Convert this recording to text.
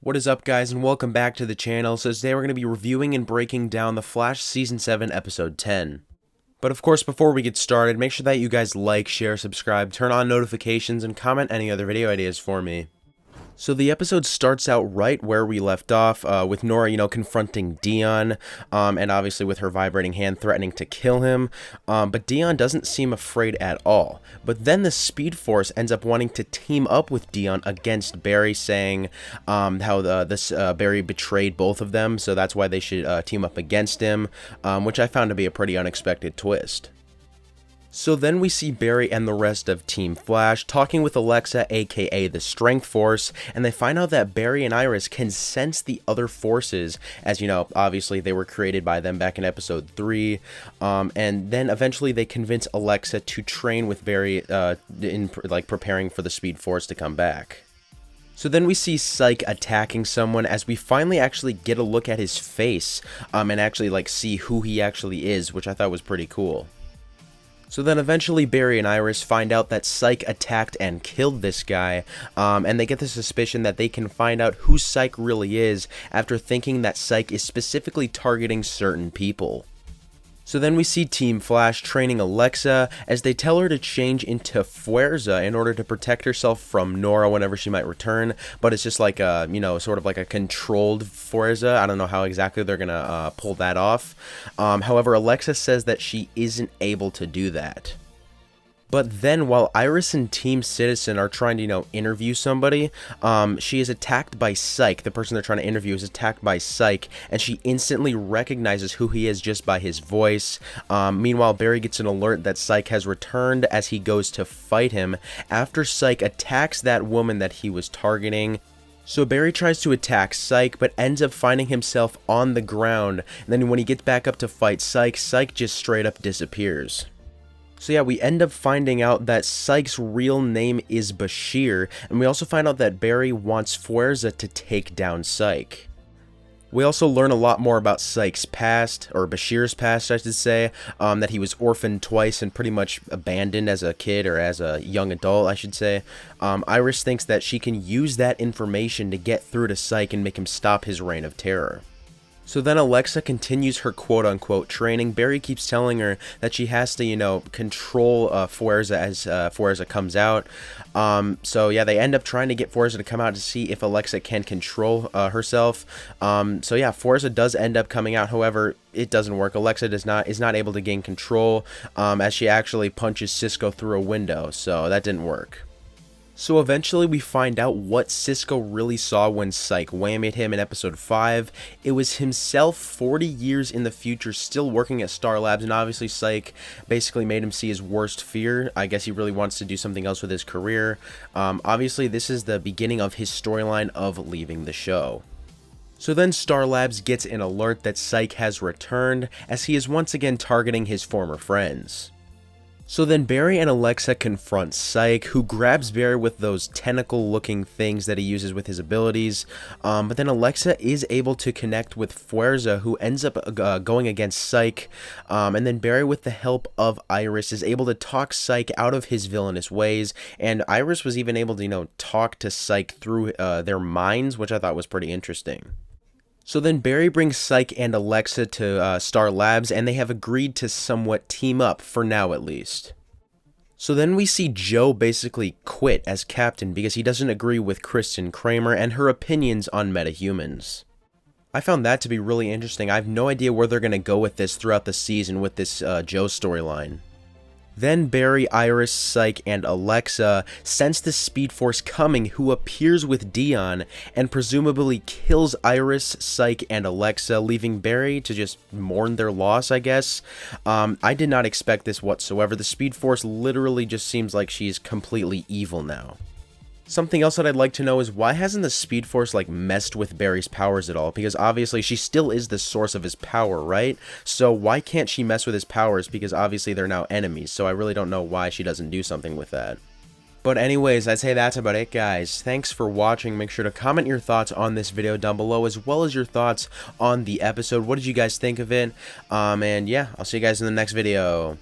What is up, guys, and welcome back to the channel. So today we're going to be reviewing and breaking down The Flash Season 7, Episode 10. But of course, before we get started, make sure that you guys like, share, subscribe, turn on notifications, and comment any other video ideas for me. So the episode starts out right where we left off, with Nora, confronting Dion, and obviously with her vibrating hand threatening to kill him, but Dion doesn't seem afraid at all. But then the Speed Force ends up wanting to team up with Dion against Barry, saying how Barry betrayed both of them, so that's why they should team up against him, which I found to be a pretty unexpected twist. So then we see Barry and the rest of Team Flash talking with Alexa, aka the Strength Force, and they find out that Barry and Iris can sense the other forces, as obviously they were created by them back in episode 3, and then eventually they convince Alexa to train with Barry in preparing for the Speed Force to come back. So then we see Psych attacking someone as we finally actually get a look at his face, and actually see who he actually is, which I thought was pretty cool. So then eventually Barry and Iris find out that Psych attacked and killed this guy, and they get the suspicion that they can find out who Psych really is after thinking that Psych is specifically targeting certain people. So then we see Team Flash training Alexa as they tell her to change into Fuerza in order to protect herself from Nora whenever she might return, but it's just like a, sort of like a controlled Fuerza. I don't know how exactly they're gonna pull that off. However, Alexa says that she isn't able to do that. But then, while Iris and Team Citizen are trying to, interview somebody, she is attacked by Psych. The person they're trying to interview is attacked by Psych, and she instantly recognizes who he is just by his voice. Meanwhile, Barry gets an alert that Psych has returned as he goes to fight him, after Psych attacks that woman that he was targeting. So Barry tries to attack Psych, but ends up finding himself on the ground, and then when he gets back up to fight Psych, Psych just straight up disappears. So yeah, we end up finding out that Psych's real name is Bashir, and we also find out that Barry wants Fuerza to take down Psych. We also learn a lot more about Psych's past, or Bashir's past I should say, that he was orphaned twice and pretty much abandoned as a kid, or as a young adult I should say. Iris thinks that she can use that information to get through to Psych and make him stop his reign of terror. So then Alexa continues her quote-unquote training. Barry keeps telling her that she has to, control Fuerza as Fuerza comes out. So yeah, they end up trying to get Fuerza to come out to see if Alexa can control herself. So yeah, Fuerza does end up coming out. However, it doesn't work. Alexa is not able to gain control, as she actually punches Cisco through a window. So that didn't work. So eventually we find out what Cisco really saw when Psych whammied him in episode 5. It was himself 40 years in the future still working at Star Labs, and obviously Psych basically made him see his worst fear. I guess he really wants to do something else with his career. Obviously this is the beginning of his storyline of leaving the show. So then Star Labs gets an alert that Psych has returned, as he is once again targeting his former friends. So then Barry and Alexa confront Psych, who grabs Barry with those tentacle-looking things that he uses with his abilities, but then Alexa is able to connect with Fuerza, who ends up going against Psych, and then Barry, with the help of Iris, is able to talk Psych out of his villainous ways, and Iris was even able to, talk to Psych through their minds, which I thought was pretty interesting. So then Barry brings Psych and Alexa to Star Labs, and they have agreed to somewhat team up, for now at least. So then we see Joe basically quit as captain because he doesn't agree with Kristen Kramer and her opinions on metahumans. I found that to be really interesting. I have no idea where they're going to go with this throughout the season with this Joe storyline. Then Barry, Iris, Psych, and Alexa sense the Speed Force coming, who appears with Dion and presumably kills Iris, Psych, and Alexa, leaving Barry to just mourn their loss, I guess. I did not expect this whatsoever. The Speed Force literally just seems like she's completely evil now. Something else that I'd like to know is, why hasn't the Speed Force messed with Barry's powers at all? Because obviously she still is the source of his power, right? So why can't she mess with his powers? Because obviously they're now enemies, so I really don't know why she doesn't do something with that. But anyways, I'd say that's about it, guys. Thanks for watching. Make sure to comment your thoughts on this video down below, as well as your thoughts on the episode. What did you guys think of it? And yeah, I'll see you guys in the next video.